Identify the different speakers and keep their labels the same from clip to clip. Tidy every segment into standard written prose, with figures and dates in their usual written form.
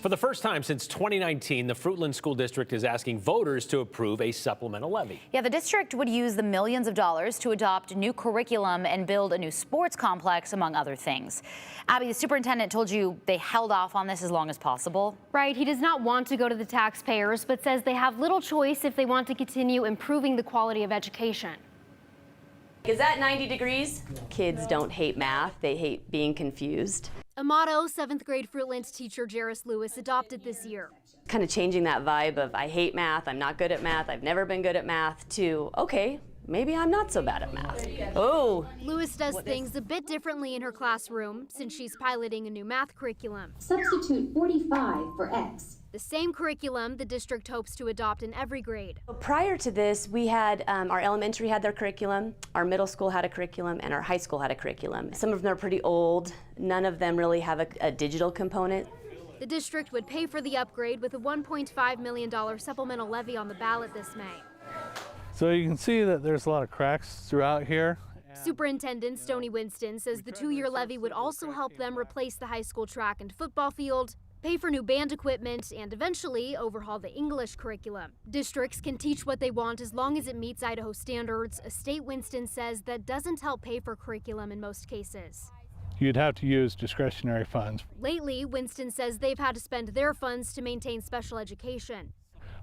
Speaker 1: For the first time since 2019, the Fruitland School District is asking voters to approve a supplemental levy.
Speaker 2: Yeah, the district would use the millions of dollars to adopt new curriculum and build a new sports complex, among other things. Abby, the superintendent told you they held off on this as long as possible.
Speaker 3: Right. He does not want to go to the taxpayers, but says they have little choice if they want to continue improving the quality of education.
Speaker 4: Is that 90 degrees? Kids don't hate math. They hate being confused.
Speaker 3: A motto 7th grade Fruitland teacher Jairus Lewis adopted this year.
Speaker 4: Kind of changing that vibe of I hate math, I'm not good at math, I've never been good at math, to okay, maybe I'm not so bad at math. Oh.
Speaker 3: Lewis does things a bit differently in her classroom since she's piloting a new math curriculum.
Speaker 5: Substitute 45 for X.
Speaker 3: The same curriculum the district hopes to adopt in every grade.
Speaker 4: Prior to this, we had our elementary had their curriculum, our middle school had a curriculum, and our high school had a curriculum. Some of them are pretty old. None of them really have a digital component.
Speaker 3: The district would pay for the upgrade with a $1.5 million supplemental levy on the ballot this May.
Speaker 6: So you can see that there's a lot of cracks throughout here.
Speaker 3: Superintendent Stoney Winston says the 2-year levy would also help them replace the high school track and football field, pay for new band equipment, and eventually overhaul the English curriculum. Districts can teach what they want as long as it meets Idaho standards, a state Winston says that doesn't help pay for curriculum in most cases.
Speaker 6: You'd have to use discretionary funds.
Speaker 3: Lately, Winston says they've had to spend their funds to maintain special education.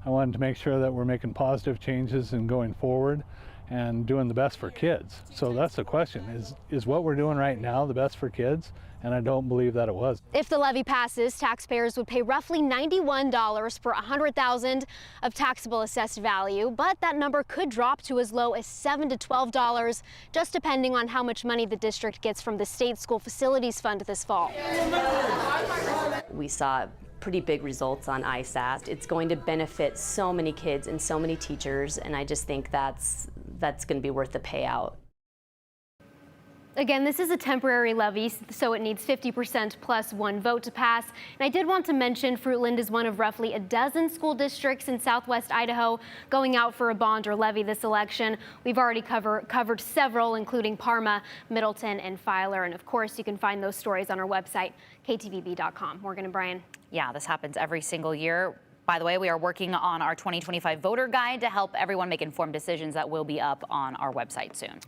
Speaker 6: I wanted to make sure that we're making positive changes and going forward and doing the best for kids. So that's the question, is what we're doing right now the best for kids? And I don't believe that it was.
Speaker 3: If the levy passes, taxpayers would pay roughly $91 per $100,000 of taxable assessed value, but that number could drop to as low as $7 to $12, just depending on how much money the district gets from the state school facilities fund this fall.
Speaker 4: We saw pretty big results on ISAT. It's going to benefit so many kids and so many teachers, and I just think that's going to be worth the payout.
Speaker 3: Again, this is a temporary levy, so it needs 50% plus 1 vote to pass. And I did want to mention Fruitland is one of roughly a dozen school districts in southwest Idaho going out for a bond or levy this election. We've already covered several, including Parma, Middleton, and Filer. And of course, you can find those stories on our website, ktvb.com. Morgan and Brian.
Speaker 2: Yeah, this happens every single year. By the way, we are working on our 2025 voter guide to help everyone make informed decisions that will be up on our website soon.